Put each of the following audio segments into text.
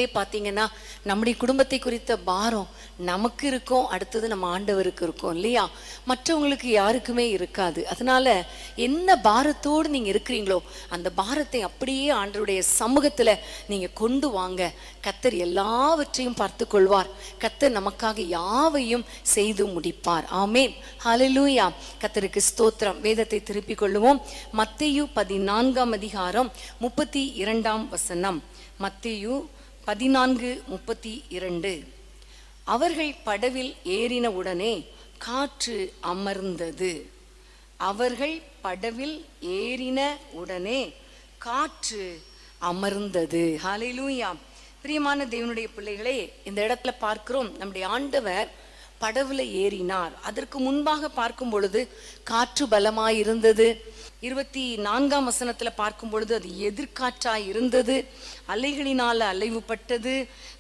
முதல்ல பார்த்தீங்கன்னா நம்முடைய குடும்பத்தை குறித்த பாரம் நமக்கு இருக்கும், அடுத்தது நம்ம ஆண்டவருக்கு இருக்கும் இல்லையா? மற்றவங்களுக்கு யாருக்குமே இருக்காது. அதனால என்ன பாரத்தோடு நீங்க இருக்கிறீங்களோ அந்த பாரத்தை அப்படியே ஆண்டவருடைய சமூகத்துல நீங்க கொண்டு வாங்க. கர்த்தர் எல்லாவற்றையும் பார்த்து கொள்வார். கர்த்தர் நமக்காக யாவையும் செய்து முடிப்பார். ஆமேன், ஹல்லேலூயா. கர்த்தருக்கு ஸ்தோத்திரம். வேதத்தை திருப்பிக் கொள்ளுவோம். மத்தேயு 14ஆம் அதிகாரம் 32ஆம் வசனம். மத்தேயு 14:32. அவர்கள் படவில் ஏறின உடனே காற்று அமர்ந்தது. அவர்கள் படவில் ஏறின உடனே காற்று அமர்ந்தது. ஹல்லேலூயா. பிரியமான தேவனுடைய பிள்ளைகளே, இந்த இடத்துல பார்க்கிறோம் நம்முடைய ஆண்டவர் படவுல ஏறினார். அதற்கு முன்பாக பார்க்கும் பொழுது காற்று பலமாய் இருந்தது. 24ஆம் வசனத்துல பார்க்கும் பொழுது அது எதிர்காற்றாய் இருந்தது. அலைகளினால அலைவுபட்டது.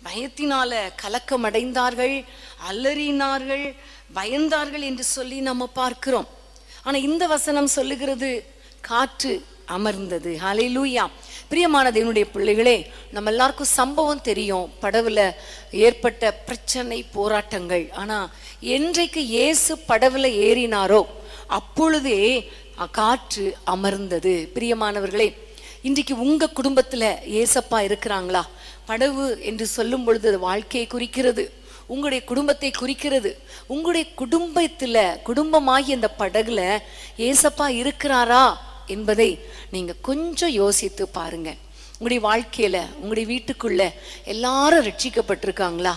பயத்தினால கலக்கம் அடைந்தார்கள், அலறினார்கள், பயந்தார்கள் என்று சொல்லி நம்ம பார்க்கிறோம். ஆனா இந்த வசனம் சொல்லுகிறது காற்று அமர்ந்தது. ஹல்லேலூயா. பிரியமான தேவனுடைய பிள்ளைகளே, நம்ம எல்லாருக்கும் சம்பவம் தெரியும், படவுல ஏற்பட்ட பிரச்சனை, போராட்டங்கள். ஆனா என்றைக்கு இயேசு படவுல ஏறினாரோ அப்பொழுதே காற்று அமர்ந்தது. பிரியமானவர்களே, இன்றைக்கு உங்க குடும்பத்துல ஏசப்பா இருக்கிறாங்களா? படவு என்று சொல்லும் பொழுது அது வாழ்க்கையை குறிக்கிறது, உங்களுடைய குடும்பத்தை குறிக்கிறது. உங்களுடைய குடும்பமாகி அந்த படகுல ஏசப்பா இருக்கிறாரா என்பதை நீங்க கொஞ்சம் யோசித்து பாருங்க. உங்களுடைய வாழ்க்கையில, உங்களுடைய வீட்டுக்குள்ள எல்லாரும் ரட்சிக்கப்பட்டிருக்காங்களா?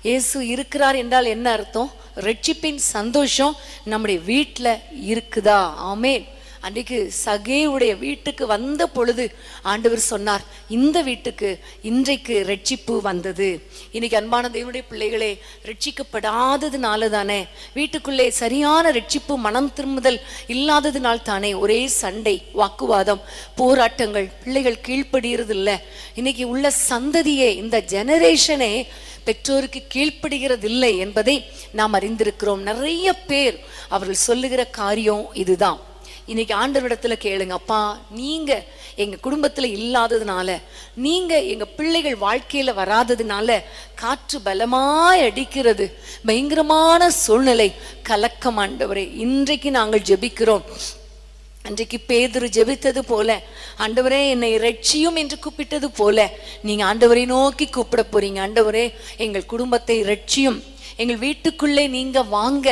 இயேசு இருக்கிறார் என்றால் என்ன அர்த்தம்? ரட்சிப்பின் சந்தோஷம் நம்முடைய வீட்டில் இருக்குதா? ஆமேன். அன்றைக்கு சகேயுடைய வீட்டுக்கு வந்த பொழுது ஆண்டவர் சொன்னார், இந்த வீட்டுக்கு இன்றைக்கு ரட்சிப்பு வந்தது. இன்னைக்கு அன்பான தேவனுடைய பிள்ளைகளே, ரட்சிக்கப்படாததுனால தானே, வீட்டுக்குள்ளே சரியான ரட்சிப்பு, மனம் திரும்புதல் இல்லாததுனால் தானே ஒரே சண்டை, வாக்குவாதம், போராட்டங்கள், பிள்ளைகள் கீழ்ப்படுகிறது இல்லை. இன்னைக்கு உள்ள சந்ததியே, இந்த ஜெனரேஷனே பெற்றோருக்கு கீழ்ப்படுகிறதில்லை என்பதை நாம் அறிந்திருக்கிறோம். நிறைய பேர் அவர்கள் சொல்லுகிற காரியம் இதுதான். இன்னைக்கு ஆண்டவரிடத்துல கேளுங்க, அப்பா நீங்க எங்க குடும்பத்துல இல்லாததுனால, நீங்க எங்க பிள்ளைகள் வாழ்க்கையில வராததுனால காற்று பலமாய் அடிக்கிறது, பயங்கரமான சூழ்நிலை, கலக்கம். ஆண்டவரே, இன்றைக்கு நாங்கள் ஜெபிக்கிறோம். அன்றைக்கு பேதுரு ஜெபித்தது போல, ஆண்டவரே என்னை இரட்சியும் என்று கூப்பிட்டது போல நீங்க ஆண்டவரை நோக்கி கூப்பிட போறீங்க. ஆண்டவரே எங்கள் குடும்பத்தை இரட்சியும், எங்கள் வீட்டுக்குள்ளே நீங்க வாங்க,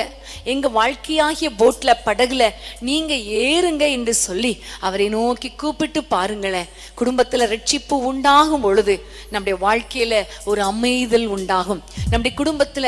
எங்க வாழ்க்கையாகிய போட்ல, படகுல நீங்க ஏறுங்க என்று சொல்லி அவரை நோக்கி கூப்பிட்டு பாருங்களேன். குடும்பத்துல ரட்சிப்பு உண்டாகும் பொழுது நம்முடைய வாழ்க்கையில ஒரு அமைதல் உண்டாகும். நம்முடைய குடும்பத்துல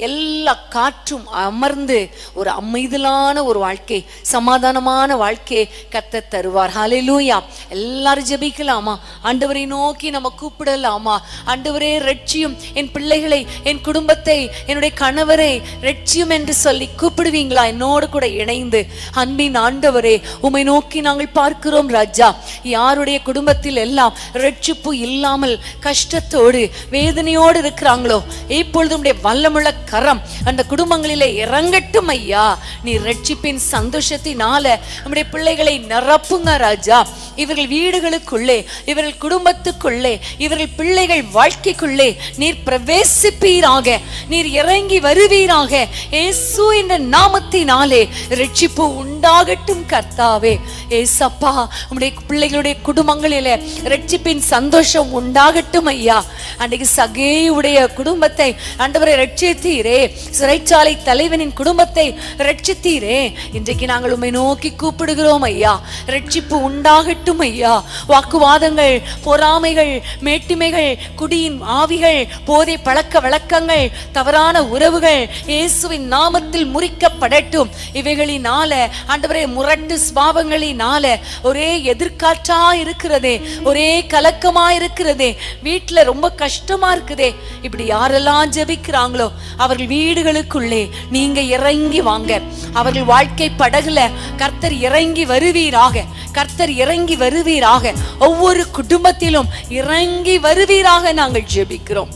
எல்லா காற்றும் அமர்ந்து ஒரு அமைதலான ஒரு வாழ்க்கை, சமாதானமான வாழ்க்கையை கர்த்தர் தருவார். ஹல்லேலூயா. எல்லாரும் ஜெபிக்கலாமா? ஆண்டவரை நோக்கி நம்ம கூப்பிடலாமா? ஆண்டவரே ரட்சியும் என் பிள்ளைகளை, என் குடும்பத்தை, என்னுடைய கணவரை ரட்சியும் என்று சொல்லி கூப்பிடுவீங்களா? என்னோடு கூட இணைந்து, அன்பின் ஆண்டவரே உம்மை நோக்கி நாங்கள் பார்க்கிறோம் ராஜா. யாருடைய குடும்பத்தில் எல்லாம் ரட்சிப்பு இல்லாமல் கஷ்டத்தோடு வேதனையோடு இருக்கிறாங்களோ, இப்பொழுது உம்முடைய வல்லமுள்ள கரம் அந்த குடும்பங்களிலே இறங்கட்டும் ஐயா. நீ ரட்சிப்பின் சந்தோஷத்தினால நம்முடைய பிள்ளைகளை நிரப்புங்க ராஜா. இவர்கள் வீடுகளுக்குள்ளே, இவர்கள் குடும்பத்துக்குள்ளே, இவர்கள் பிள்ளைகள் வாழ்க்கைக்குள்ளே நீர் பிரவேசிப்பீராக, நீர் இறங்கி வருவீராக. இயேசு என்ற நாமத்தினாலே ரட்சிப்பு உண்டாகட்டும் கர்த்தாவே. ஏசப்பா, உம்முடைய பிள்ளைகளுடைய குடும்பங்களிலே ரட்சிப்பின் சந்தோஷம் உண்டாகட்டும் ஐயா. அன்றைக்கு சகேயுடைய குடும்பத்தை ஆண்டவரை ரட்சித்தீரே, சிறைச்சாலை தலைவனின் குடும்பத்தை ரட்சித்தீரே. இன்றைக்கு நாங்கள் உம்மை நோக்கி கூப்பிடுகிறோம் ஐயா, ரட்சிப்பு உண்டாகட்டும் ஐயா. வாக்குவாதங்கள், பொறாமைகள், மேட்டிமைகள், குடியின் ஆவிகள், போதை பழக்க வழக்கங்கள், தவறான உறவுகள் இயேசுவின் நாமத்தில் முறிக்கப்படட்டும். இவைகளினால ஆண்டவரே, முரட்டு ஸ்பாவங்களினால ஒரே எதிர்காற்றா இருக்கிறதே, ஒரே கலக்கமா இருக்கிறதே, வீட்டுல ரொம்ப கஷ்டமா இருக்குதே. இப்படி யாரெல்லாம் ஜெபிக்கிறாங்களோ அவர்கள் வீடுகளுக்குள்ளே நீங்க இறங்கி வாங்க. அவர்கள் வாழ்க்கை படகுல கர்த்தர் இறங்கி வருவீராக, கர்த்தர் இறங்கி வருவீராக. ஒவ்வொரு குடும்பத்திலும் இறங்கி வருவீராக நாங்கள் ஜெபிக்கிறோம்.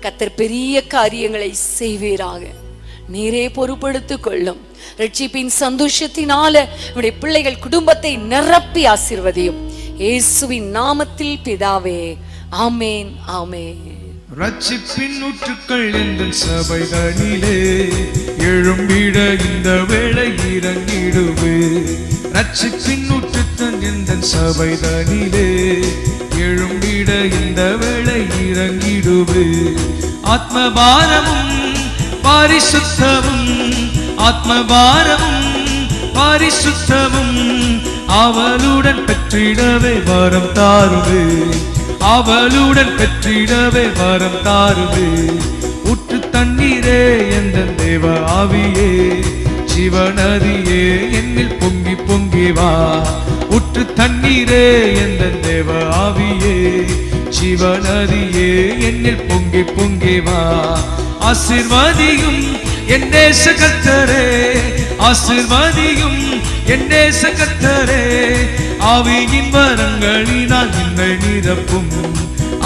கர்த்தர் பெரிய காரியங்களை செய்வீராக. நீரே பொறுப்படுத்திக் கொள்ளும். ரட்சிப்பின் சந்தோஷத்தினால உடைய பிள்ளைகள் குடும்பத்தை நிரப்பி ஆசீர்வதியும். இயேசுவின் நாமத்தில் பிதாவே, ஆமேன், ஆமேன். ரட்சிப்பின் ஊற்றுக்கள் எந்த சபைதனிலே எழும்பிட இந்த வேளை இறங்கிடுவே. ரட்சிப்பின் ஊற்றுக்கள் எந்த சபைதனிலே எழும்பிட இந்த வேளை இறங்கிடுவே. ஆத்மபாரமும் பரிசுத்தமும் ஆத்மபாரமும் பரிசுத்தமும் அவளுடன் பெற்றிடவே வரம் தாருவே. அவளுடன் பெற்றிடவே வரம் தாருவே. ஊற்று தண்ணீரே எந்த தேவ ஆவியே ஜீவநதியே என்னில் பொங்கி பொங்கி வா. ஊற்று தண்ணீரே எந்த தேவ ஆவியே ஜீவநதியே என்னில் பொங்கி பொங்கி வா. ஆசீர்வாதியும் என் நேச கர்த்தரே ஆசீர்வாதியும் என் நேச கர்த்தரே. ஆவியின் வரங்களினால் என்னை நிரப்பும்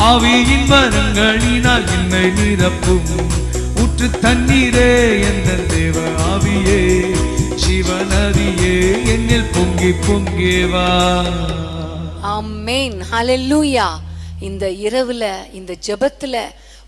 ஆவியின் வரங்களினால் என்னை நிரப்பும். ஊற்று தண்ணீரே எந்த தேவ ஆவியே ஜீவநதியே என்னில் பொங்கி பொங்கி வா. ஆமென், ஹல்லேலூயா. இந்த இரவுல இந்த ஜெபத்துல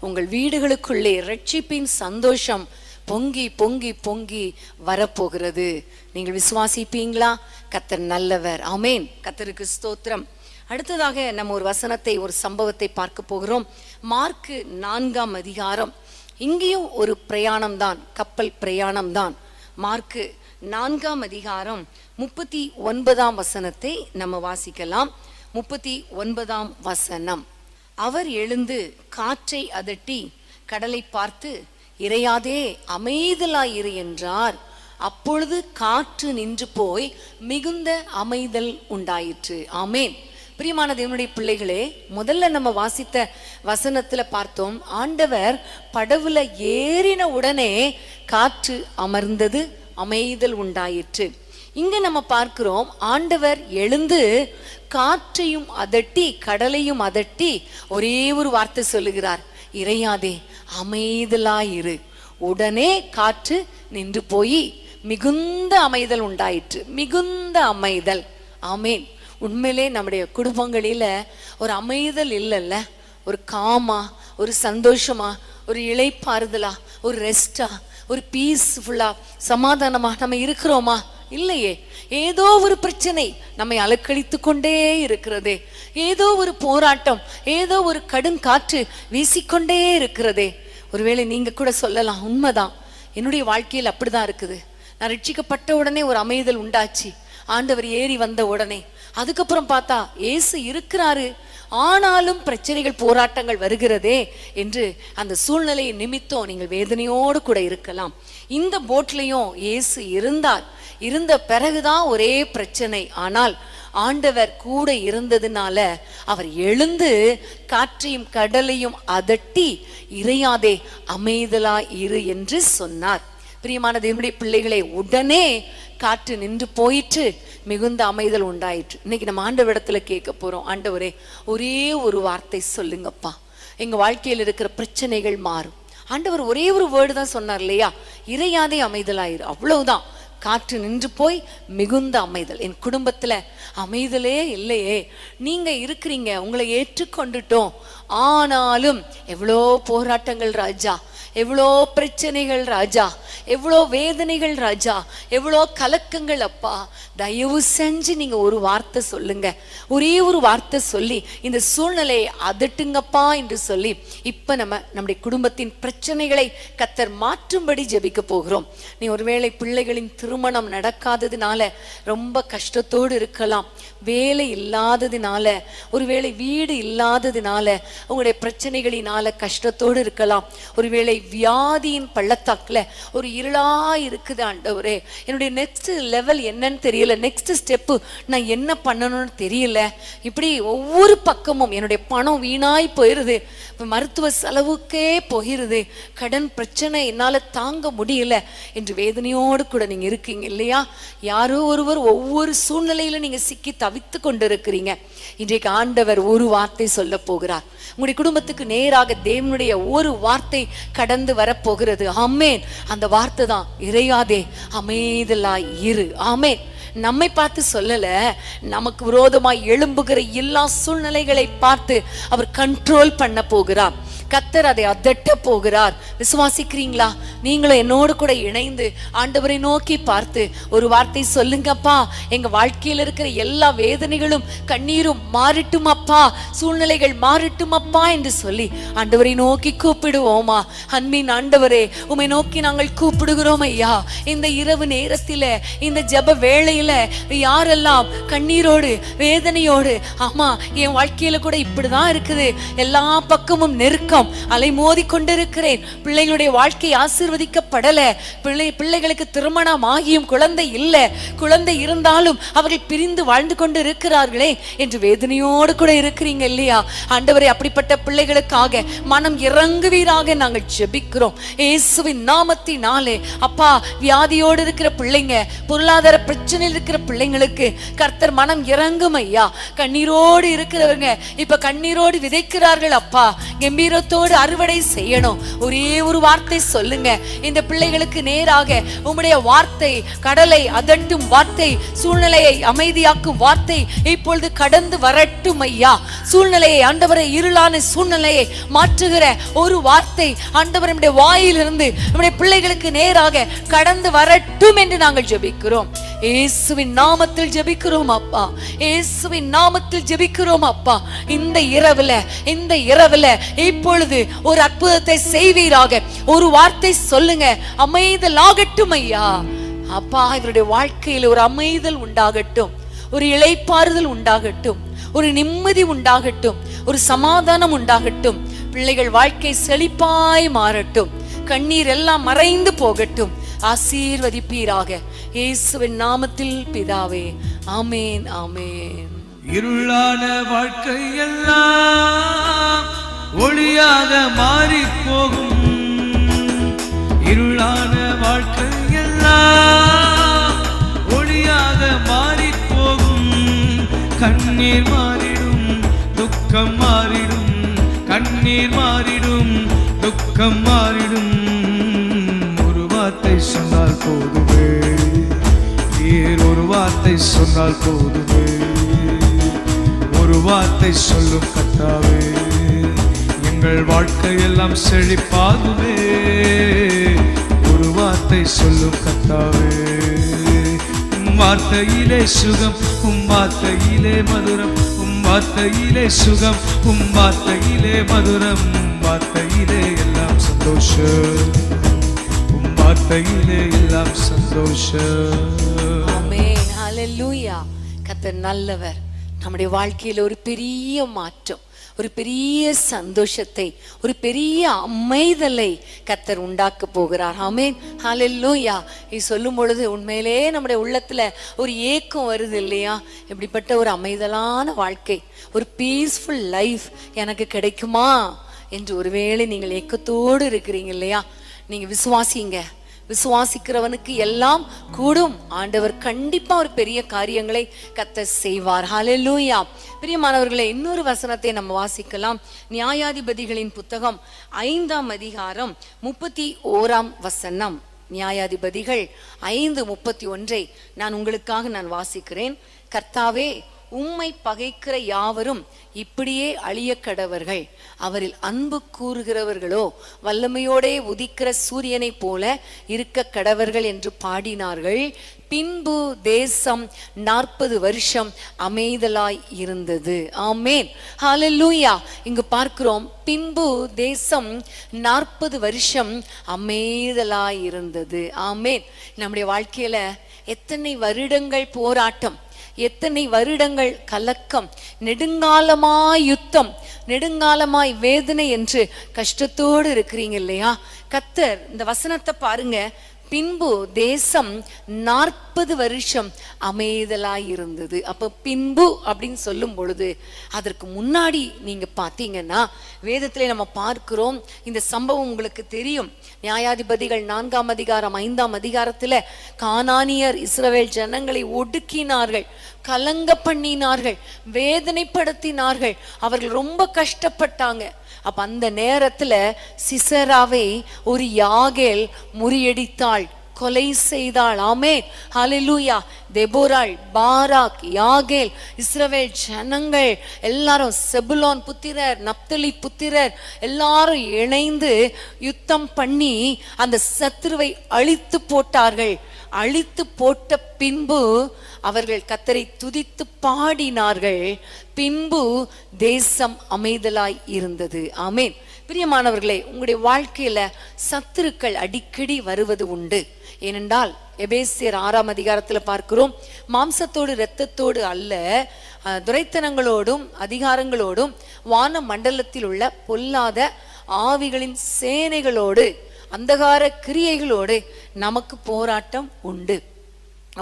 உங்கள் வீடுகளுக்குள்ளே ரட்சிப்பின் சந்தோஷம் பொங்கி பொங்கி பொங்கி வரப்போகிறது. நீங்கள் விசுவாசிப்பீங்களா? கர்த்தர் நல்லவர். ஆமென், கர்த்தருக்கு ஸ்தோத்திரம். அடுத்ததாக நம்ம ஒரு வசனத்தை, ஒரு சம்பவத்தை பார்க்க போகிறோம். மார்க்கு 4ஆம் அதிகாரம். இங்கேயும் ஒரு பிரயாணம் தான், கப்பல் பிரயாணம் தான். மார்க்கு 4ஆம் அதிகாரம் 39ஆம் வசனத்தை நம்ம வாசிக்கலாம். 39ஆம் வசனம். அவர் எழுந்து காற்றை அதட்டி கடலை பார்த்து, இறையாதே அமைதலாயிரு என்றார். அப்பொழுது காற்று நின்று போய் மிகுந்த அமைதல் உண்டாயிற்று. ஆமென். பிரியமான தேவனுடைய பிள்ளைகளே, முதல்ல நம்ம வாசித்த வசனத்துல பார்த்தோம், ஆண்டவர் படவுல ஏறின உடனே காற்று அமர்ந்தது, அமைதல் உண்டாயிற்று. இங்க நம்ம பார்க்கிறோம், ஆண்டவர் எழுந்து காற்றையும் அதட்டி கடலையும் அதட்டி ஒரே ஒரு வார்த்தை சொல்லுகிறார், இறையாதே அமைதலாயிரு. உடனே காற்று நின்று போய் மிகுந்த அமைதல் உண்டாயிற்று. மிகுந்த அமைதல். ஆமேன். உண்மையிலே நம்முடைய குடும்பங்களில ஒரு அமைதல் இல்லைல்ல, ஒரு காமா, ஒரு சந்தோஷமா, ஒரு இளைப்பாறுதலா, ஒரு ரெஸ்டா, ஒரு பீஸ்ஃபுல்லா, சமாதானமா நம்ம இருக்கிறோமா? இல்லையே. ஏதோ ஒரு பிரச்சனை நம்மை அலக்கழித்து கொண்டே இருக்கிறதே. ஏதோ ஒரு போராட்டம், ஏதோ ஒரு கடும் காற்று வீசிக்கொண்டே இருக்கிறதே. ஒருவேளை நீங்க கூட சொல்லலாம், உண்மைதான், என்னுடைய வாழ்க்கையில் அப்படிதான் இருக்குது. நான் ரட்சிக்கப்பட்ட உடனே ஒரு அமைதல் உண்டாச்சு, ஆண்டவர் ஏறி வந்த உடனே. அதுக்கப்புறம் பார்த்தா இயேசு இருக்கிறாரு, ஆனாலும் பிரச்சனைகள் போராட்டங்கள் வருகிறதே என்று அந்த சூழ்நிலையை நிமித்தம் நீங்கள் வேதனையோடு கூட இருக்கலாம். இந்த போட்லையும் இயேசு இருந்தார். இருந்த பிறகுதான் ஒரே பிரச்சனை. ஆனால் ஆண்டவர் கூட இருந்ததுனால அவர் எழுந்து காற்றையும் கடலையும் அதட்டி இறையாதே அமைதலா இரு என்று சொன்னார். பிரியமான தேவனுடைய பிள்ளைகளே, உடனே காற்று நின்று போயிற்று, மிகுந்த அமைதல் உண்டாயிற்று. இன்னைக்கு நம்ம ஆண்டவரிடத்துல கேட்க போறோம், ஆண்டவரே ஒரே ஒரு வார்த்தை சொல்லுங்கப்பா, எங்க வாழ்க்கையில் இருக்கிற பிரச்சனைகள் மாறும். ஆண்டவர் ஒரே ஒரு வேர்டு தான் சொன்னார் இல்லையா, இறையாதே அமைதலாயிரு. அவ்வளவுதான். காற்று நின்று போய் மிகுந்த அமைதல். என் குடும்பத்துல அமைதலே இல்லையே, நீங்க இருக்கிறீங்க, உங்களை ஏற்றுக்கொண்டுட்டோம், ஆனாலும் எவ்வளோ போராட்டங்கள் ராஜா, எவ்வளோ பிரச்சனைகள் ராஜா, எவ்வளோ வேதனைகள் ராஜா, எவ்வளோ கலக்கங்கள் அப்பா. தயவு செஞ்சு நீங்க ஒரு வார்த்தை சொல்லுங்க, ஒரே ஒரு வார்த்தை சொல்லி இந்த சூழ்நிலையை அதட்டுங்கப்பா என்று சொல்லி இப்ப நம்முடைய குடும்பத்தின் பிரச்சனைகளை கர்த்தர் மாற்றும்படி ஜெபிக்க போகிறோம். நீ ஒருவேளை பிள்ளைகளின் திருமணம் நடக்காததுனால ரொம்ப கஷ்டத்தோடு இருக்கலாம், வேலை இல்லாததுனால, ஒருவேளை வீடு இல்லாததுனால, உங்களுடைய பிரச்சனைகளினால கஷ்டத்தோடு இருக்கலாம். ஒருவேளை வியாதியின் பள்ளத்தாக்குல ஒரு இருளா இருக்குது, ஆண்டவரே என்னுடைய நெக்ஸ்ட் லெவல் என்னன்னு தெரியல, நெக்ஸ்ட் ஸ்டெப்பு நான் என்ன பண்ணணும்னு தெரியல, இப்படி ஒவ்வொரு பக்கமும் என்னுடைய பணம் வீணாய் போயிருது, மருத்துவ செலவுக்கே போகிறது, கடன் பிரச்சனை என்னால தாங்க முடியல என்று வேதனையோடு கூட நீங்க இருக்கீங்க இல்லையா? யாரோ ஒருவர் ஒவ்வொரு சூழ்நிலையில நீங்க சிக்கி தவித்து கொண்டு இருக்கிறீங்க. இன்றைக்கு ஆண்டவர் ஒரு வார்த்தை சொல்ல போகிறார். உங்களுடைய குடும்பத்துக்கு நேராக தேவனுடைய ஒரு வார்த்தை கடந்து வரப்போகிறது. ஆமேன். அந்த வார்த்தை தான் இறையாதே அமைதலாய் இரு. ஆமேன். நம்மை பார்த்து சொல்லல, நமக்கு விரோதமாய் எழும்புகிற எல்லா சூழ்நிலைகளை பார்த்து அவர் கண்ட்ரோல் பண்ண போகிறார். கர்த்தர் அதை அதட்ட போகிறார். விசுவாசிக்கிறீங்களா? நீங்களும் என்னோடு கூட இணைந்து ஆண்டவரை நோக்கி பார்த்து ஒரு வார்த்தை சொல்லுங்கப்பா, எங்க வாழ்க்கையில் இருக்கிற எல்லா வேதனைகளும் கண்ணீரும் மாறட்டும் அப்பா, சூழ்நிலைகள் மாறட்டும் அப்பா என்று சொல்லி ஆண்டவரை நோக்கி கூப்பிடுவோமா? அன்பின் ஆண்டவரே, உம்மை நோக்கி நாங்கள் கூப்பிடுகிறோம் ஐயா. இந்த இரவு நேரத்தில, இந்த ஜெப வேளையில யாரெல்லாம் கண்ணீரோடு வேதனையோடு, ஆமா என் வாழ்க்கையில கூட இப்படிதான் இருக்குது, எல்லா பக்கமும் நெருக்கம், அலைமோதி கொண்டிருக்கிறேன், பிள்ளைகளுடைய வாழ்க்கை ஆசீர்வதிக்கப்படல, பிள்ளைகளுக்கு திருமணம் ஆகியும் குழந்தை இல்ல, குழந்தை இருந்தாலும் அவர்கள் பிரிந்து வாழ்ந்து கொண்டு இருக்கிறார்களே என்று வேதனையோடு கூட இருக்கிறீங்க இல்லையா? ஆண்டவரே, அப்படிப்பட்ட பிள்ளைகளுக்காக மனம் இறங்குவீராக நாங்கள் ஜெபிக்கிறோம் இயேசுவின் நாமத்தினாலே. அப்பா, வியாதியோடு இருக்கிற பிள்ளைங்க, பொருளாதார பிரச்சனையில் இருக்கிற பிள்ளைங்களுக்கு கர்த்தர் மனம் இறங்கும் ஐயா. கண்ணீரோடு இருக்கிறவங்க இப்ப கண்ணீரோடு விதைக்கிறார்கள் அப்பா, கம்பீரத்தோடு அறுவடை செய்யணும். ஒரே ஒரு வார்த்தை சொல்லுங்க, இந்த பிள்ளைகளுக்கு நேராக உம்முடைய வார்த்தை, கடலை அதட்டும் வார்த்தை, சூழ்நிலையை அமைதியாக்கும் வார்த்தை இப்பொழுது கடந்து வரட்டும் ஐயா. சூழ்நிலையை ஆண்டவரை, இருளான சூழ்நிலையை மாற்றுகிற ஒரு வார்த்தை ஆண்டவர் நம்முடைய வாயிலிருந்து நம்முடைய பிள்ளைகளுக்கு நேராக கடந்து வரட்டும் என்று நாங்கள் ஜெபிக்கிறோம். இயேசுவின் நாமத்தில் ஜெபிக்கிறோம் அப்பா, இயேசுவின் நாமத்தில் ஜெபிக்கிறோம் அப்பா. இந்த இரவுல இப்பொழுது ஒரு அற்புதத்தை செய்வீராக. ஒரு வார்த்தை சொல்லுங்க, அமைதலாகட்டும் ஐயா. அப்பா, இவருடைய வாழ்க்கையில் ஒரு அமைதல் உண்டாகட்டும், ஒரு இளைப்பாறுதல் உண்டாகட்டும், ஒரு நிம்மதி உண்டாகட்டும், ஒரு சமாதானம் உண்டாகட்டும். பிள்ளைகள் வாழ்க்கை செழிப்பாய் மாறட்டும், கண்ணீர் எல்லாம் மறைந்து போகட்டும். ஆசீர்வதிப்பீராக இயேசுவின் நாமத்தில் பிதாவே, ஆமேன் ஆமேன். இருளான வாழ்க்கை எல்லாம் ஒளியாக மாறி போகும், இருளான வாழ்க்கை எல்லாம் ஒளியாக மாறி போகும். கண்ணீர் மாறிடும், துக்கம் மாறிடும், கண்ணீர் மாறிடும், துக்கம் மாறிடும். ஒரு வார்த்தை சொன்னால் போதுமே, ஒரு வார்த்தை சொன்னால் போதுமே, ஒரு வார்த்தை சொல்லும் கர்த்தாவே, எங்கள் வாழ்க்கையெல்லாம் செழிப்பாகுமே. ஒரு வார்த்தை சொல்லும் கர்த்தாவே, வார்த்தையிலே சுகம், வார்த்தையிலே மதுரம், வார்த்தையிலே சுகம், வார்த்தையிலே மதுரம், வார்த்தையிலே எல்லாம் சந்தோஷம், வார்த்தையிலே எல்லாம் சந்தோஷம். ஆமென், ஹல்லேலூயா. கர்த்தர் நல்லவர். நம்முடைய வாழ்க்கையில் ஒரு பெரிய மாற்றம், ஒரு பெரிய சந்தோஷத்தை, ஒரு பெரிய அமைதலை கர்த்தர் உண்டாக்க போகிறார். ஆமென், ஹல்லேலூயா. இது சொல்லும் பொழுது உண்மையிலே நம்முடைய உள்ளத்துல ஒரு ஏக்கம் வருது இல்லையா? இப்படிப்பட்ட ஒரு அமைதலான வாழ்க்கை, ஒரு பீஸ்ஃபுல் லைஃப் எனக்கு கிடைக்குமா என்று ஒருவேளை நீங்கள் ஏக்கத்தோடு இருக்கிறீங்க இல்லையா? நீங்க விசுவாசிங்க, விசுவாசிக்கிறவனுக்கு எல்லாம் கூடும். ஆண்டவர் கண்டிப்பா ஒரு பெரிய காரியங்களை கர்த்தர் செய்வார். ஹல்லேலூயா. பிரியமானவர்களே, இன்னொரு வசனத்தை நம்ம வாசிக்கலாம். நியாயாதிபதிகளின் புத்தகம் 5ஆம் அதிகாரம் 31ஆம் வசனம். நியாயாதிபதிகள் 5:31 நான் உங்களுக்காக வாசிக்கிறேன். கர்த்தாவே, உம்மை பகைக்கிற யாவரும் இப்படியே அழிய கடவர்கள், அவரில் அன்பு கூறுகிறவர்களோ வல்லமையோடே உதிக்கிற சூரியனை போல இருக்க கடவர்கள் என்று பாடினார்கள். பின்பு தேசம் 40 வருஷம் அமைதலாய் இருந்தது. ஆமேன், ஹல்லேலூயா. இங்கு பார்க்கிறோம், பின்பு தேசம் 40 வருஷம் அமைதலாய் இருந்தது. ஆமேன். நம்முடைய வாழ்க்கையில எத்தனை வருடங்கள் போராட்டம், எத்தனை வருடங்கள் கலக்கம், நெடுங்காலமாய் யுத்தம், நெடுங்காலமாய் வேதனை என்று கஷ்டத்தோடு இருக்கிறீங்க இல்லையா? கர்த்தர் இந்த வசனத்தை பாருங்க, பின்பு தேசம் 40 வருஷம் அமைதலாய் இருந்தது. அப்ப பின்பு அப்படின்னு சொல்லும் பொழுது அதற்கு முன்னாடி நீங்க பாத்தீங்கன்னா வேதத்திலே நம்ம பார்க்கிறோம். இந்த சம்பவம் உங்களுக்கு தெரியும். நியாயாதிபதிகள் 4ஆம் அதிகாரம் 5ஆம் அதிகாரத்துல கானானியர் இஸ்ரவேல் ஜனங்களை ஒடுக்கினார்கள், கலங்க பண்ணினார்கள், வேதனைப்படுத்தினார்கள், அவர்கள் ரொம்ப கஷ்டப்பட்டாங்க. அப்ப அந்த நேரத்துல சிசராவை ஒரு யாகேல் முறியடித்தாள், கொலை செய்தாள். ஆமென், ஹல்லேலூயா. தெபோராள், பாராக், யாகேல், இஸ்ரவேல் ஜனங்கள் எல்லாரும், செபுலோன் புத்திரர், நப்தலி புத்திரர் எல்லாரும் இணைந்து யுத்தம் பண்ணி அந்த சத்துருவை அழித்து போட்டார்கள். அழித்து போட்ட பின்பு அவர்கள் கர்த்தரை துதித்து பாடினார்கள். பின்பு தேசம் அமைதலாய் இருந்தது. ஆமென். பிரியமானவர்களே, உங்களுடைய வாழ்க்கையில சத்துருக்கள் அடிக்கடி வருவது உண்டு. ஏனென்றால் எபேசியர் 6ஆம் அதிகாரத்துல பார்க்கிறோம், மாம்சத்தோடு இரத்தத்தோடு அல்ல, துரைத்தனங்களோடும் அதிகாரங்களோடும் வான மண்டலத்தில் உள்ள பொல்லாத ஆவிகளின் சேனைகளோடு அந்தகார கிரியைகளோடு நமக்கு போராட்டம் உண்டு.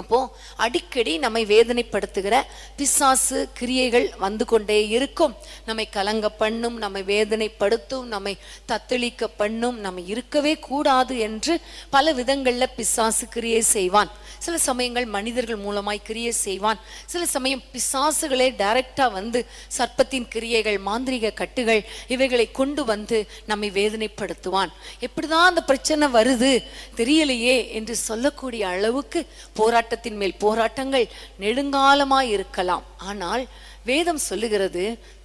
அப்போ அடிக்கடி நம்மை வேதனைப்படுத்துகிற பிசாசு கிரியைகள் வந்து கொண்டே இருக்கும். நம்மை கலங்க பண்ணும், நம்மை வேதனைப்படுத்தும், நம்மை தத்தளிக்க பண்ணும், நம்ம இருக்கவே கூடாது என்று பல விதங்கள்ல பிசாசு கிரியை செய்வான். சில சமயங்கள் மனிதர்கள் மூலமாய் கிரியை செய்வான். சில சமயம் பிசாசுகளே டைரக்டா வந்து சர்ப்பத்தின் கிரியைகள், மாந்திரிக கட்டுகள் இவைகளை கொண்டு வந்து நம்மை வேதனைப்படுத்துவான். எப்படிதான் அந்த பிரச்சனை வருது தெரியலையே என்று சொல்லக்கூடிய அளவுக்கு போராட்டத்தின் மேல் போராட்டங்கள் நெடுங்காலமாய் இருக்கலாம். ஆனால் வேதம் சொல்லுகிறது,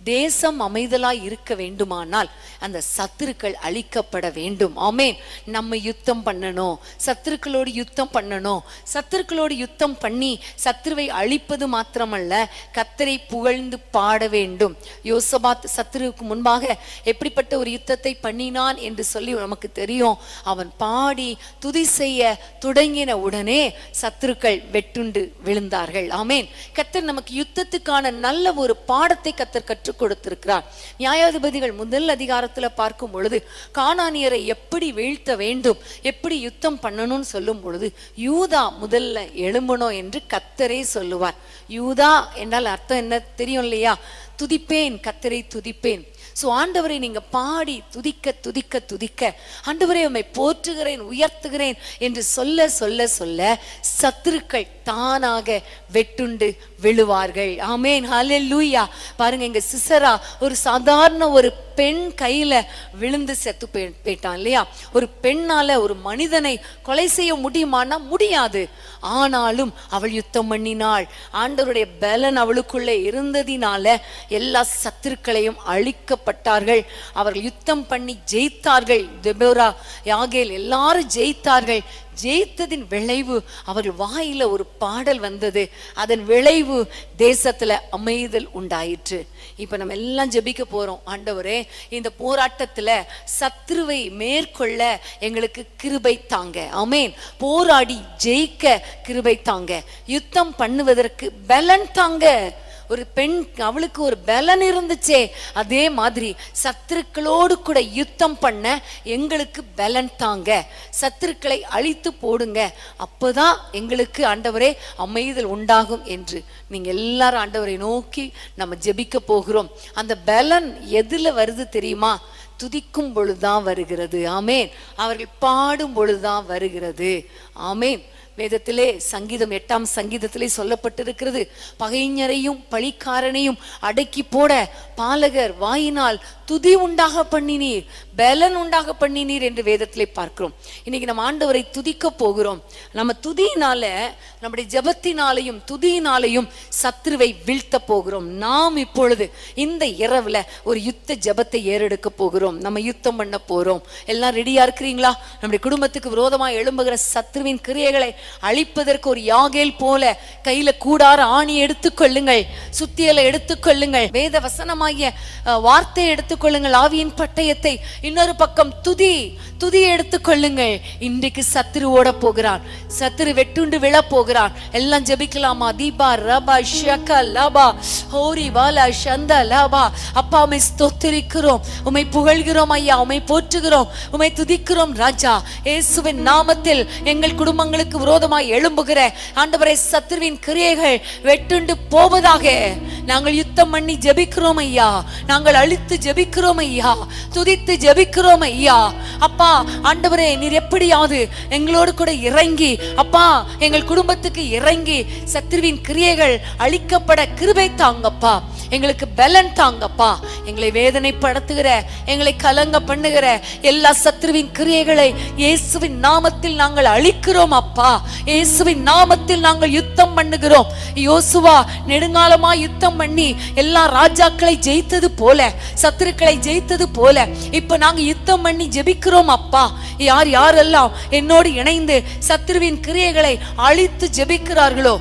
தேசம் அமைதலாய் இருக்க வேண்டுமானால் அந்த சத்துருக்கள் அழிக்கப்பட வேண்டும். ஆமென். நம்ம யுத்தம் பண்ணணும், சத்துருக்களோடு யுத்தம் பண்ணணும். சத்துருக்களோடு யுத்தம் பண்ணி சத்துருவை அழிப்பது மாத்திரமல்ல, கர்த்தரை புகழ்ந்து பாட வேண்டும். யோசபாத் சத்துருவுக்கு முன்பாக எப்படிப்பட்ட ஒரு யுத்தத்தை பண்ணினான் என்று சொல்லி நமக்கு தெரியும். அவன் பாடி துதி செய்ய தொடங்கின உடனே சத்துருக்கள் வெட்டுண்டு விழுந்தார்கள். ஆமென். கர்த்தர் நமக்கு யுத்தத்துக்கான நல்ல ஒரு பாடத்தை கர்த்தர் கற்றுக் கொடுத்திருக்கிறார். நியாயாதிபதிகள் முதல் அதிகாரத்துல பார்க்கும் பொழுது கானானியரை எப்படி வீழ்த்த வேண்டும், எப்படி யுத்தம் பண்ணணும்னு சொல்லும் பொழுது யூதா முதல்ல எழும்பணும் என்று கர்த்தரே சொல்லுவார். யூதா என்றால் அர்த்தம் என்ன தெரியும் இல்லையா? துதிப்பேன், கர்த்தரை துதிப்பேன். சோ ஆண்டவரை நீங்க பாடி துதிக்க துதிக்க துதிக்க, ஆண்டவரை உம்மை போற்றுகிறேன், உயர்த்துகிறேன் என்று சொல்ல சொல்ல சொல்ல சத்துருக்கள் தானாக வெட்டுண்டு விழுவார்கள். ஆமென், ஹல்லேலூயா. பாருங்க, இங்க சிசரா ஒரு சாதாரண ஒரு பெண் கையில விழுந்து செத்து போயிட்டான் இல்லையா? ஒரு பெண்ணால ஒரு மனிதனை கொலை செய்ய முடியுமானா முடியாது. ஆனாலும் அவள் யுத்தம் பண்ணினாள். ஆண்டவருடைய பலன் அவளுக்குள்ளே இருந்ததினால எல்லா சத்துருக்களையும் அழிக்கப்பட்டார்கள். அவர்கள் யுத்தம் பண்ணி ஜெயித்தார்கள். தெபோரா, யாகேல் எல்லாரும் ஜெயித்தார்கள். ஜெயித்ததின் விளைவு அவர்கள் வாயில ஒரு பாடல் வந்தது. அதன் விளைவு தேசத்துல அமைதல் உண்டாயிற்று. இப்ப நம்ம எல்லாம் ஜெபிக்க போறோம். ஆண்டவரே, இந்த போராட்டத்துல சத்துருவை மேற்கொள்ள எங்களுக்கு கிருபை தாங்க. ஆமென். போராடி ஜெயிக்க கிருபை தாங்க. யுத்தம் பண்ணுவதற்கு பலன் தாங்க. ஒரு பெண், அவளுக்கு ஒரு பலன் இருந்துச்சே, அதே மாதிரி சத்துருக்களோடு கூட யுத்தம் பண்ண எங்களுக்கு பலன் தாங்க. சத்துருக்களை அழித்து போடுங்க, அப்பதான் எங்களுக்கு ஆண்டவரே அமைதல் உண்டாகும் என்று நீங்க எல்லாரும் ஆண்டவரை நோக்கி நம்ம ஜெபிக்க போகிறோம். அந்த பலன் எதுல வருது தெரியுமா? துதிக்கும் பொழுதுதான் வருகிறது. ஆமென். அவர்கள் பாடும் பொழுதுதான் வருகிறது. ஆமென். வேதத்திலே சங்கீதம் 8ஆம் சங்கீதத்திலே சொல்லப்பட்டிருக்கிறது, பகைஞரையும் பழிக்காரனையும் அடக்கி போட பாலகர் வாயினால் துதி உண்டாக பண்ணினீர், பலன் உண்டாக பண்ணினீர் என்று வேதத்திலே பார்க்கிறோம். இன்னைக்கு நம்ம ஆண்டவரை துதிக்க போகிறோம். நம்ம துதியினால, நம்முடைய ஜெபத்தினாலையும் துதியினாலையும் சத்துருவை வீழ்த்த போகிறோம். நாம் இப்பொழுது இந்த இரவுல ஒரு யுத்த ஜெபத்தை ஏறெடுக்க போகிறோம். நம்ம யுத்தம் பண்ண போறோம். எல்லாம் ரெடியா இருக்கிறீங்களா? நம்முடைய குடும்பத்துக்கு விரோதமாக எழும்புகிற சத்துருவின் கிரியைகளை அழிப்பதற்கு ஒரு யாகேல் போல கையில கூடார ஆணி எடுத்துக்கொள்ளுங்கள், சுத்தியலை எடுத்துக்கொள்ளுங்கள், வேத வசனமாகிய வார்த்தையை எடுத்துக்கொள்ளுங்கள், ஆவியின் பட்டயத்தை. இன்னொரு பக்கம் துதியை எடுத்துக்கொள்ளுங்கள். இன்றைக்கு சத்துரு ஓட போகிறான், சத்துரு வெட்டுண்டு விழ போகிறான். எல்லாம் ஜெபிக்கலாமா? தீபா ரபா ஷக லபா ஹோரி வாலா ஷந்த லபா. அப்பா, உம்மை ஸ்தோத்திரிக்கிறோம், உம்மை புகழ்கிறோம் ஐயா, உம்மை போற்றுகிறோம், உம்மை துதிக்கிறோம் ராஜா. இயேசுவின் நாமத்தில் எங்கள் குடும்பங்களுக்கு விரோதமாய் எழும்புகிற ஆண்டவரே சத்துருவின் கிரியைகள் வெட்டுண்டு போவதாக. நாங்கள் யுத்தம் பண்ணி ஜெபிக்கிறோம் ஐயா, நாங்கள் அழித்து ஜெபிக்கிறோம் ஐயா, துதித்து ஜெபிக்கிறோம் ஐயா. அப்பா ஆண்டவரே, நீர் எப்படியாவது எங்களோடு கூட இறங்கி அப்பா எங்கள் குடும்பத்துக்கு இறங்கி சத்துருவின் கிரியைகள் அழிக்கப்பட கிருபை தாங்கப்பா. எங்களுக்கு பலன் தாங்கப்பா. எங்களை வேதனைப்படுத்துகிற, எங்களை கலங்க பண்ணுகிற எல்லா சத்துருவின் கிரியைகளை இயேசுவின் நாமத்தில் நாங்கள் அழிக்கிறோம் அப்பா. இயேசுவின் நாமத்தில் நாங்கள் யுத்தம் பண்ணுகிறோம். யோசுவா நெடுங்காலமா யுத்தம் பண்ணி எல்லா ராஜாக்களை ஜெயித்தது போல, சத்துருக்களை ஜெயித்தது போல இப்ப நாங்க யுத்தம் பண்ணி ஜெபிக்கிறோம் அப்பா. யார் யாரெல்லாம் என்னோடு இணைந்து சத்துருவின் கிரியைகளை அழித்து ஜெபிக்கிறார்களோ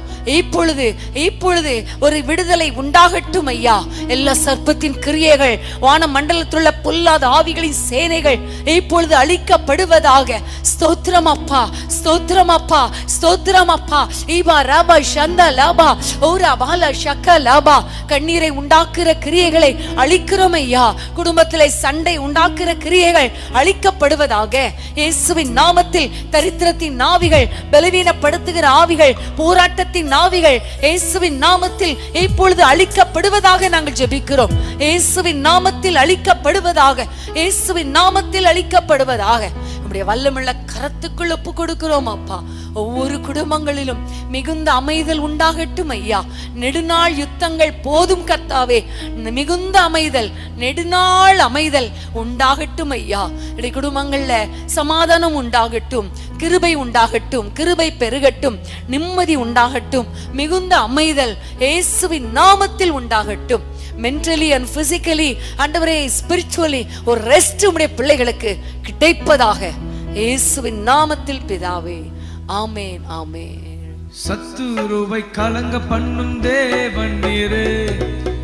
இப்பொழுது ஒரு விடுதலை உண்டாகட்டும் ஐயா. எல்லா சர்ப்பத்தின் கிரியைகள், வான மண்டலத்திலுள்ள பொல்லாத ஆவிகளின் சேனைகள் இப்பொழுது அழிக்கப்படுவதாக. ஸ்தோத்திரம் அப்பா, ஸ்தோத்திரம் அப்பா, ஸ்தோத்திரம் அப்பா. ஈபா ராபா ஷந்தா லாபா ஓரா பாலா ஷக்க லாபா. கண்ணீரை உண்டாக்குற கிரியைகளை அழிக்கிறோம் ஐயா. குடும்பத்திலே சண்டை உண்டாக்குற கிரியைகள் அழிக்கப்படுவதாக இயேசுவின் நாமத்தில். தரித்திரத்தின் ஆவிகள், பலவீனப்படுத்துகிற ஆவிகள், போராட்டத்தின் ஆவிகள் இயேசுவின் நாமத்தில் இப்பொழுது அழிக்கப்படுவதாக நாங்கள் ஜெபிக்கிறோம். இயேசுவின் நாமத்தில் அழிக்கப்படுவதாக, இயேசுவின் நாமத்தில் அழிக்கப்படுவதாக. நம்முடைய வல்லமுள்ள கரத்துக்குள் ஒப்பு கொடுக்கிறோம் அப்பா. ஒவ்வொரு குடும்பங்களிலும் மிகுந்த அமைதல் உண்டாகட்டும் ஐயா. நெடுநாள் யுத்தங்கள் போதும் கர்த்தாவே. மிகுந்த அமைதல், நெடுநாள் அமைதல் உண்டாகட்டும் ஐயா. குடும்பங்கள்ல சமாதானம் உண்டாகட்டும், கிருபை உண்டாகட்டும், கிருபை பெருகட்டும், நிம்மதி உண்டாகட்டும், மிகுந்த அமைதல் இயேசுவின் நாமத்தில் உண்டாகட்டும். மென்டலி அண்ட் பிசிக்கலி ஆண்டவரே, ஸ்பிரிச்சுவலி ஒரு ரெஸ்ட் உடைய பிள்ளைகளுக்கு கிடைப்பதாக இயேசுவின் நாமத்தில் பிதாவே. ஆமேன், ஆமேன். சத்துருவை கலங்க பண்ணும் தேவன் நீரே,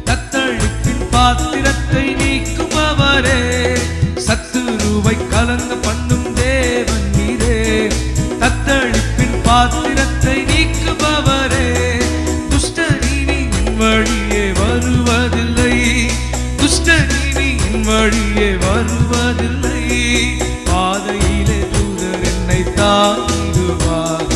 தத்தளிப்பின் பாத்திரத்தை நீக்கும் அவரே. சத்துருவை கலங்க பண்ணும் தேவன் நீரே, தத்தளிப்பின் பாத்திரத்தை நீக்கும் அவரே. துஷ்டனின் வழியே வருவதில்லை, துஷ்டனின் வழியே வருவதில்லை. பாதையிலே தூதர் என்னை தாங்கிடுவார்,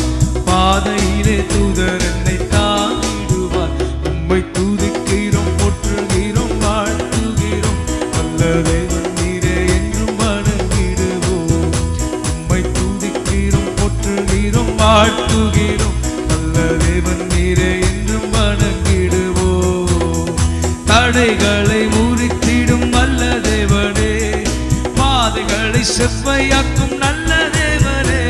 பாதையிலே தூதர் என்னை தாங்கிடுவார். உம்மை துதிக்கிறோம், போற்றுகிறோம், வாழ்த்துகிறோம். நல்ல தேவன் நீரே என்றும் வணங்கிடுவோம். உம்மை துதிக்கிறோம், போற்றுகிறோம், வாழ்த்துகிறோம். நல்ல தேவன் நீரே என்றும் வணங்கிடுவோம். தடைகளை முறித்திடும் நல்ல தேவனே, பாதைகளை செவ்வையாக்கும் நல்ல தேவனே.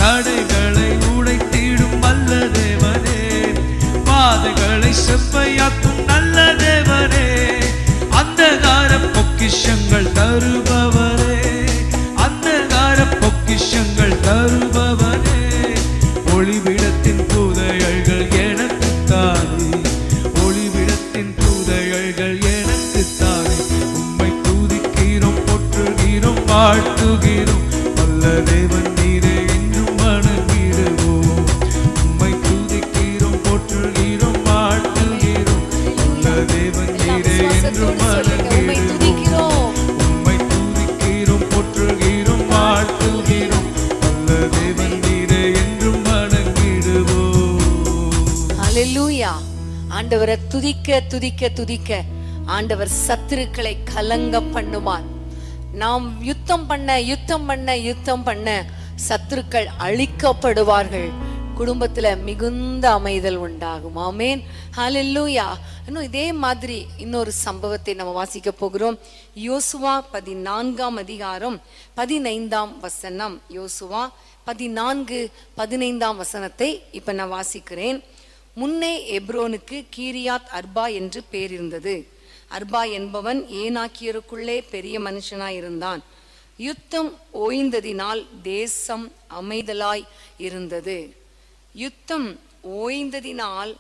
தடைகளை உடைத்திடும் நல்ல தேவனே, பாதைகளை செவ்வையாக்கும் நல்ல தேவனே. அந்தகார பொக்கிஷங்கள் தருபவரே, அந்தகார பொக்கிஷங்கள் தருபவரே. ஒளிவிடத்தின் புதையல்கள் எனக்கு தானே, ஒளிவிடத்தின் புதையல்கள் எனக்கு தானே. உம்மை துதிக்கிறோம், போற்றுகிறோம், வாழ்த்துகிறோம். நல்ல தேவன் நீரே என்றும் வணங்கிடுவோம். உம்மை துதிக்கிறோம், போற்றுகிறோம், வாழ்த்துகிறோம். நல்ல தேவன் நீரே என்றும் வணங்கிடுவோம். உம்மை துதிக்கிறோம், போற்றுகிறோம், வாழ்த்துகிறோம். நல்ல தேவன் நீரே என்றும் வணங்கிடுவோம். ஹல்லேலூயா. ஆண்டவரை துதிக்க துதிக்க துதிக்க ஆண்டவர் சத்துருக்களை கலங்க பண்ணுவார். நாம் யுத்தம் பண்ண யுத்தம் பண்ண யுத்தம் பண்ண சத்துருக்கள் அழிக்கப்படுவார்கள். குடும்பத்துல மிகுந்த அமைதல் உண்டாகும். ஆமேன், ஹல்லேலூயா. இன்னும் இதே மாதிரி இன்னொரு சம்பவத்தை நம்ம வாசிக்க போகிறோம். யோசுவா 14ஆம் அதிகாரம் 15ஆம் வசனம். யோசுவா 14:15 வசனத்தை இப்ப நான் வாசிக்கிறேன். முன்னே எப்ரோனுக்கு கீரியாத் அர்பா என்று பேர் இருந்தது. அர்பா என்பவன் ஏனாக்கியருக்குள்ளே பெரிய மனுஷனாய் இருந்தான். யுத்தம் ஓய்ந்ததினால் தேசம் அமைதலாய் இருந்தது. யுத்தம் ஓய்ந்ததினால்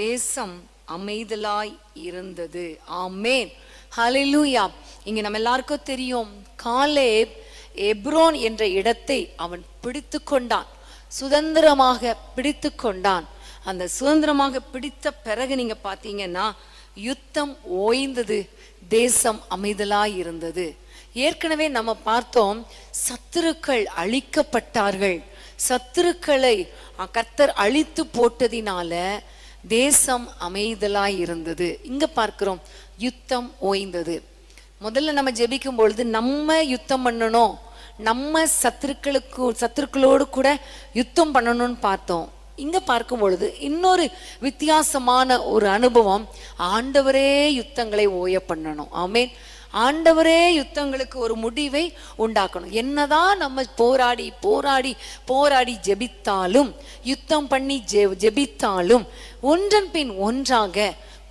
தேசம் அமைதலாய் இருந்தது. ஆமேன், ஹல்லேலூயா. இங்க நம்ம எல்லாருக்கும் தெரியும், காலேப் எப்ரோன் என்ற இடத்தை அவன் பிடித்து கொண்டான், சுதந்திரமாக பிடித்து கொண்டான். அந்த சுதந்திரமாக பிடித்த பிறகு நீங்க பாத்தீங்கன்னா யுத்தம் ஓய்ந்தது, தேசம் அமைதலாய் இருந்தது. ஏற்கனவே நம்ம பார்த்தோம், சத்துருக்கள் அழிக்கப்பட்டார்கள். சத்துருக்களை கர்த்தர் அழித்து போட்டதினால தேசம் அமைதலாய் இருந்தது. இங்க பார்க்கிறோம் யுத்தம் ஓய்ந்தது. முதல்ல நம்ம ஜெபிக்கும் பொழுது நம்ம யுத்தம் பண்ணணும், நம்ம சத்துருக்களோடு கூட யுத்தம் பண்ணணும்னு பார்த்தோம். இங்க பார்க்கும் பொழுது இன்னொரு வித்தியாசமான ஒரு அனுபவம், ஆண்டவரே யுத்தங்களை ஓய பண்ணணும். ஆமென். ஆண்டவரே யுத்தங்களுக்கு ஒரு முடிவை உண்டாக்கணும். என்னதான் நம்ம போராடி போராடி போராடி ஜெபித்தாலும், யுத்தம் பண்ணி ஜெபித்தாலும் ஒன்றன் பின் ஒன்றாக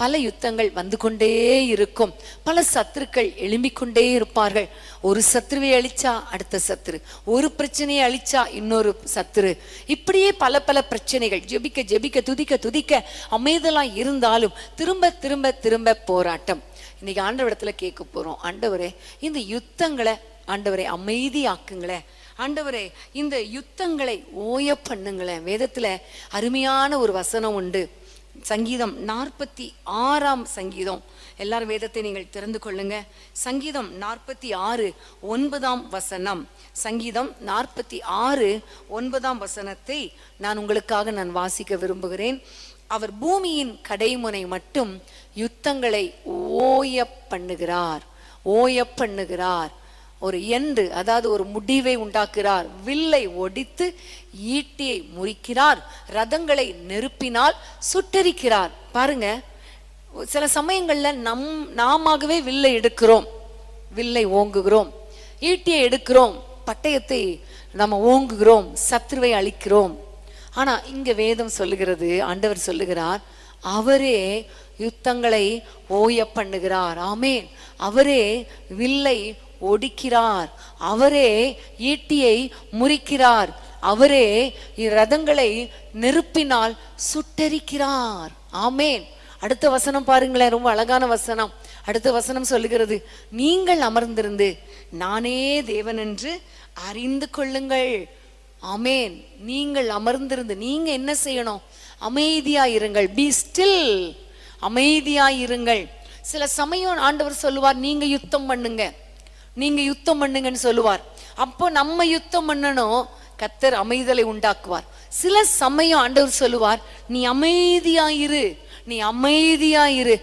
பல யுத்தங்கள் வந்து கொண்டே இருக்கும். பல சத்துருக்கள் எழும்பிக் கொண்டே இருப்பார்கள். ஒரு சத்துருவை அழிச்சா அடுத்த சத்துரு, ஒரு பிரச்சனையை அழிச்சா இன்னொரு சத்துரு, இப்படியே பல பல பிரச்சனைகள். ஜெபிக்க ஜெபிக்க துதிக்க துதிக்க அமைதலாம் இருந்தாலும் திரும்ப திரும்ப திரும்ப போராட்டம். இன்னைக்கு ஆண்டவரிடத்துல கேட்க போறோம், ஆண்டவரே இந்த யுத்தங்களை ஆண்டவரே அமைதியாக்குங்களேன், ஆண்டவரே இந்த யுத்தங்களை ஓய பண்ணுங்களேன். வேதத்துல அருமையான ஒரு வசனம் உண்டு, சங்கீதம் 46 சங்கீதம். எல்லாரும் வேதத்தை நீங்கள் திறந்து கொள்ளுங்க. சங்கீதம் 46:9 சங்கீதம் 46:9 நான் உங்களுக்காக வாசிக்க விரும்புகிறேன். அவர் பூமியின் கடைமுனை மட்டும் யுத்தங்களை ஓய பண்ணுகிறார், ஓய பண்ணுகிறார். ஒரு எண்டு, அதாவது ஒரு முடிவை உண்டாக்குறார். வில்லை ஒடித்து ஈட்டியை முறிக்கிறார், ரதங்களை நெருப்பினால் சுட்டரிக்கிறார். பாருங்க, சில சமயங்கள்ல நாமவே வில்லை எடுக்கிறோம், வில்லை ஓங்குகிறோம், ஈட்டியை எடுக்கிறோம், பட்டயத்தை நம்ம ஓங்குகிறோம், சத்ருவை அழிக்கிறோம். ஆனா இங்க வேதம் சொல்லுகிறது, ஆண்டவர் சொல்லுகிறார், அவரே யுத்தங்களை ஓய பண்ணுகிறார். ஆமென். அவரே வில்லை ஒடிக்கிறார், அவரே ஈட்டியை முறிக்கிறார், அவரே ரதங்களை நெருப்பினால் சுட்டரிக்கிறார். ஆமென். அடுத்த வசனம் பாருங்களேன், ரொம்ப அழகான வசனம். அடுத்த வசனம் சொல்லுகிறது, நீங்கள் அமர்ந்திருந்து நானே தேவன் என்று அறிந்து கொள்ளுங்கள். ஆமென். நீங்கள் அமர்ந்திருந்து நீங்க என்ன செய்யணும்? அமைதியாயிருங்கள். பி ஸ்டில், அமைதியாயிருங்கள். சில சமயம் ஆண்டவர் சொல்லுவார், நீங்க யுத்தம் பண்ணுங்க, நீங்க யுத்தம் பண்ணுங்கன்னு சொல்லுவார். அப்போ நம்ம யுத்தம் பண்ணணும், கர்த்தர் அமைதலை உண்டாக்குவார். சில சமயம் ஆண்டவர் சொல்லுவார், நீ அமைதியாயிரு, நீ அமைதியாயிரு,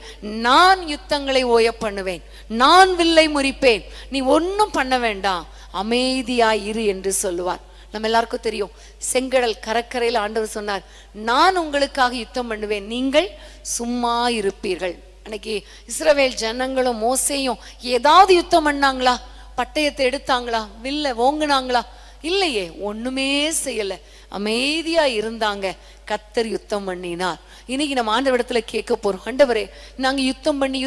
நான் யுத்தங்களை ஓய பண்ணுவேன், நான் வில்லை முறிப்பேன், நீ ஒன்னும் பண்ண வேண்டாம், அமைதியாயிரு என்று சொல்லுவார். நம்ம எல்லாருக்கும் தெரியும், செங்கடல் கடற்கரையில் ஆண்டவர் சொன்னார், நான் உங்களுக்காக யுத்தம் பண்ணுவேன், நீங்கள் சும்மா இருப்பீர்கள். அன்னைக்கு இஸ்ரவேல் ஜனங்களும் மோசேயும் ஏதாவது யுத்தம் பண்ணாங்களா? பட்டயத்தை எடுத்தாங்களா? வில்ல ஓங்குனாங்களா? இல்லையே, ஒண்ணுமே செய்யல, அமைதியா இருந்தாங்க. கர்த்தர் யுத்தம் பண்ணினார். இன்னைக்கு நம்ம ஆண்டவரிடத்துல கேட்க போறோம், ஆண்டவரே நாங்க யுத்தம் பண்ணி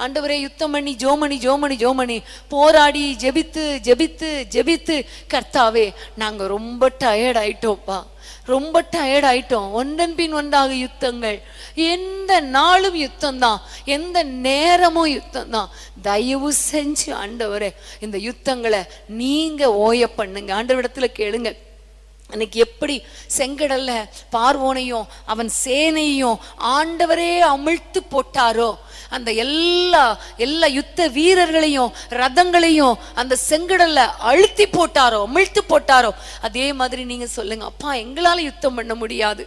ஆண்டவரே யுத்தம் பண்ணி ஜோமணி போராடி ஜெபித்து ஜெபித்து ஜெபித்து கர்த்தாவே நாங்க ரொம்ப டயர்ட் ஆயிட்டோம்ப்பா, ரொம்ப டயர்ட் ஆயிட்டோம். ஒன்றன் பின் ஒன்றாக யுத்தங்கள், எந்த நாளும் யுத்தம் தான், எந்த நேரமும் யுத்தம் தான். தயவு செஞ்சு ஆண்டவரே இந்த யுத்தங்களை நீங்க ஓய பண்ணுங்க. ஆண்டவரிடத்துல கேளுங்க. அன்னைக்கு எப்படி செங்கடல்ல பார்வோனையும் அவன் சேனையும் ஆண்டவரே அமிழ்த்து போட்டாரோ, அந்த எல்லா யுத்த வீரர்களையும் ரதங்களையும் அந்த செங்கடல்ல அழுத்தி போட்டாரோ, அமிழ்த்து போட்டாரோ, அதே மாதிரி நீங்க சொல்லுங்க, அப்பா எங்களால யுத்தம் பண்ண முடியாது,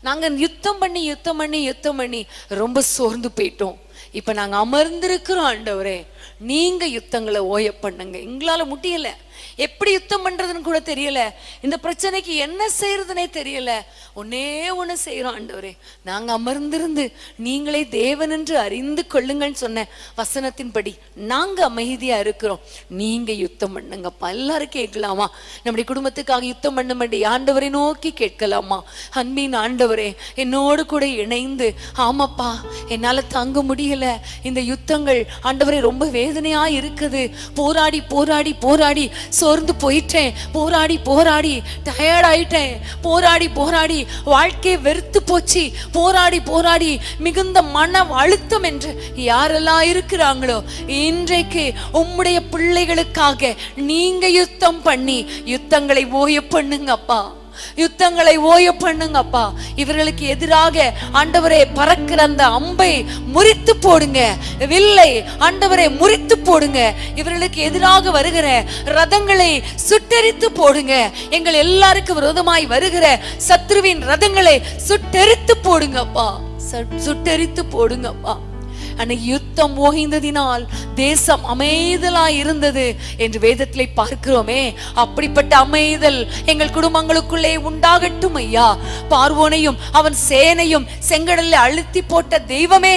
நாங்க யுத்தம் பண்ணி ரொம்ப சோர்ந்து போயிட்டோம், இப்ப நாங்க அமர்ந்திருக்கிறோம், ஆண்டவரே நீங்க யுத்தங்களை ஓய பண்ணுங்க, எங்களால முடியல, எப்படி யுத்தம் பண்றதுன்னு கூட தெரியல, இந்த பிரச்சனைக்கு என்ன செய்யறதுனே தெரியல, ஒன்னே ஒண்ணு செய்யறோம் ஆண்டவரே, நாங்க அமர்ந்திருந்து நீங்களே தேவன் என்று அறிந்து கொள்ளுங்கன்னு சொன்ன வசனத்தின்படி நாங்க அமைதியா இருக்கிறோம், நீங்க யுத்தம் பண்ணுங்கப்பா. எல்லாரும் கேட்கலாமா? நம்முடைய குடும்பத்துக்காக யுத்தம் பண்ணும்படி ஆண்டவரை நோக்கி கேட்கலாமா? அன்பின் ஆண்டவரே என்னோடு கூட இணைந்து, ஆமாப்பா என்னால தாங்க முடியல, இந்த யுத்தங்கள் ஆண்டவரே ரொம்ப வேதனையா இருக்குது, போராடி போராடி போராடி சோர்ந்து போயிட்டேன், போராடி டயர்ட் ஆயிட்டேன், போராடி வாழ்க்கையை வெறுத்து போச்சு, போராடி மிகுந்த மன அழுத்தம் என்று யாரெல்லாம் இருக்கிறாங்களோ, இன்றைக்கு உம்முடைய பிள்ளைகளுக்காக நீங்க யுத்தம் பண்ணி யுத்தங்களை ஓய பண்ணுங்கப்பா, யுத்தங்களை ஓய பண்ணுங்கப்பா. இவர்களுக்கு எதிராக ஆண்டவரே பறக்கிற அந்த அம்பை முறித்து போடுங்க, வில்லை ஆண்டவரே முறித்து போடுங்க, இவர்களுக்கு எதிராக வருகிற ரதங்களை சுட்டெரித்து போடுங்க, எங்கள் எல்லாருக்கும் விரோதமாய் வருகிற சத்ருவின் ரதங்களை சுட்டெரித்து போடுங்கப்பா, சுட்டெரித்து போடுங்கப்பா. அன்னைக்கு யுத்தம் ஓய்ந்ததினால் தேசம் அமைதலாய் இருந்தது என்று வேதத்திலே பார்க்கிறோமே. அப்படிப்பட்ட அமைதல் எங்கள் குடும்பங்களுக்குள்ளே உண்டாகட்டும் ஐயா. பார்வோனையும் அவன் சேனையும் செங்கடலில் அழுத்தி போட்ட தெய்வமே,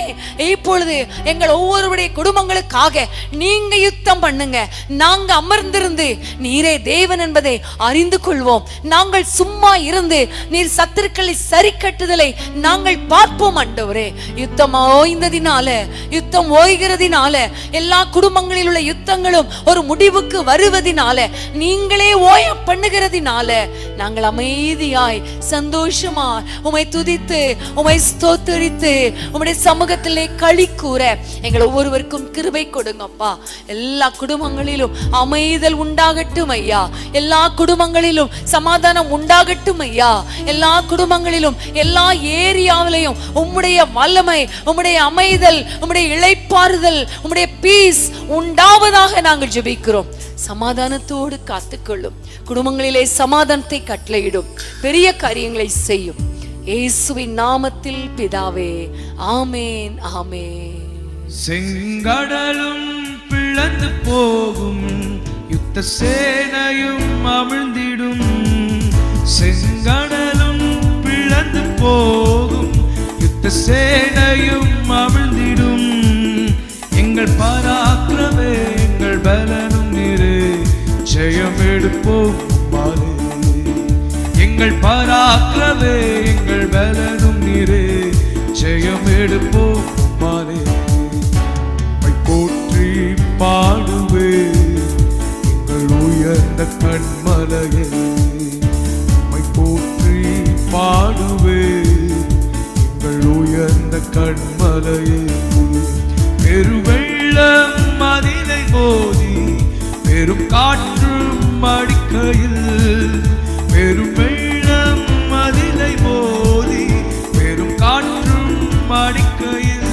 இப்பொழுது எங்கள் ஒவ்வொருடைய குடும்பங்களுக்காக நீங்க யுத்தம் பண்ணுங்க. நாங்க அமர்ந்திருந்து நீரே தேவன் என்பதை அறிந்து கொள்வோம். நாங்கள் சும்மா இருந்து நீர் சத்துருக்களை சரி கட்டுதலை நாங்கள் பார்ப்போம் ஆண்டவரே. யுத்தம் ஓய்ந்ததினால, யுத்தம் ஓய்கிறதினால, எல்லா குடும்பங்களில் உள்ள யுத்தங்களும் ஒரு முடிவுக்கு வருவதினால, நீங்களே ஓய பண்ணுகிறதினால நாங்கள் அமைதியாய் சந்தோஷமா உம்மை துதித்து உம்மை ஸ்தோத்திரித்து உம்முடைய சமூகத்திலே களி கூற எங்கள் ஒவ்வொருவருக்கும் கிருபை கொடுங்கப்பா. எல்லா குடும்பங்களிலும் அமைதல் உண்டாகட்டும் ஐயா. எல்லா குடும்பங்களிலும் சமாதானம் உண்டாகட்டும் ஐயா. எல்லா குடும்பங்களிலும் எல்லா ஏரியாவிலையும் உம்முடைய வல்லமை, உம்முடைய அமைதல், உம்முடைய இளைப்பாறுதல், உம்முடைய பீஸ் உண்டாவதாக நாங்கள் ஜெபிக்கிறோம். சமாதானத்தோடு காத்துக்கொள்ளும். குடும்பங்களிலே சமாதானத்தை கட்டளையிடும். பெரிய காரியங்களை செய்யும். இயேசுவின் நாமத்தில் பிதாவே, ஆமேன், ஆமேன். செங்கடலும் பிளந்து போகும், யுத்த சேனையும் அமிழ்ந்திடும். செங்கடலும் பிளந்து போகும், யுத்த சேனையும் அமிழ்ந்திடும். எங்கள் பராக்கிரமே, எங்கள் பலனும் நீரே, ஜெயம் எடுப்போம் மாலே. எங்கள் பராக்கிரமே, எங்கள் பலனும் நீரே, ஜெயம் எடுப்போம் மாலே. போற்றி பாடுவே எங்கள் உயர்ந்த கண்மலையே, போற்றி பாடுவே எங்கள் உயர்ந்த கண்மலையே. பெருவெள்ளம் மதிலை மோதி பெரும் காற்றும் அடிக்கையில், பெருவெள்ளம் மதிலை மோதி பெரும் காற்றும் அடிக்கையில்,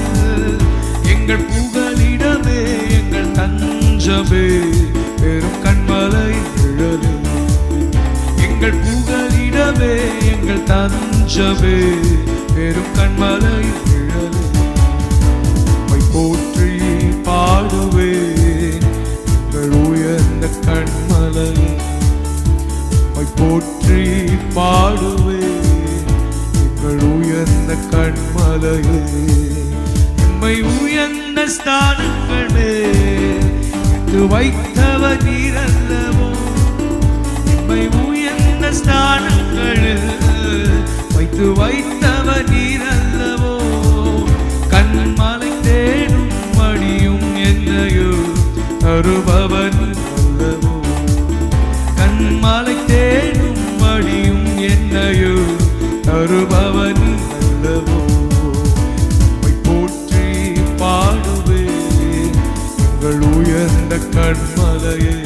எங்கள் புகலிடமே, எங்கள் தஞ்சமே, பெரும் கண்மலை நிழலே. எங்கள் புகலிடமே, எங்கள் தஞ்சமே, பெரும் கண்மலை நிழலே. போற்றி பாடுவே எங்கள் உயர்ந்த கண்மலையே, போற்றி பாடுவே எங்கள் உயர்ந்த கண்மலையே. எம்மை உயர்ந்த ஸ்தானங்கள் மேல் வைத்தவர் நீரல்லவோ, எம்மை உயர்ந்த ஸ்தானங்களில் வைத்தவர் நீரல்லவோ. கண்மலை தேடும் மடியும் என்னையோ தருபவன் அல்லவோ. கண்மலை தேடும் மடியும் என்னையோ தருபவன் அல்லவோ. போற்றி பாடுவே எங்கள் உயர்ந்த கண்மலையே,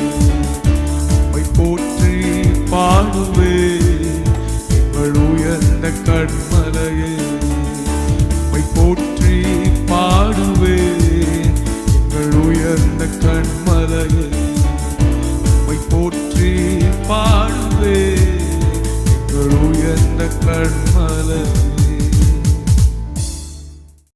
போற்றி பாடுவே எங்கள் உயர்ந்த கண்மலையே, போற்றி பாடுவே எங்கள் உயர்ந்த கண்மலையே, போற்றி பாடுவே எங்கள் உயர்ந்த கண்மலையே.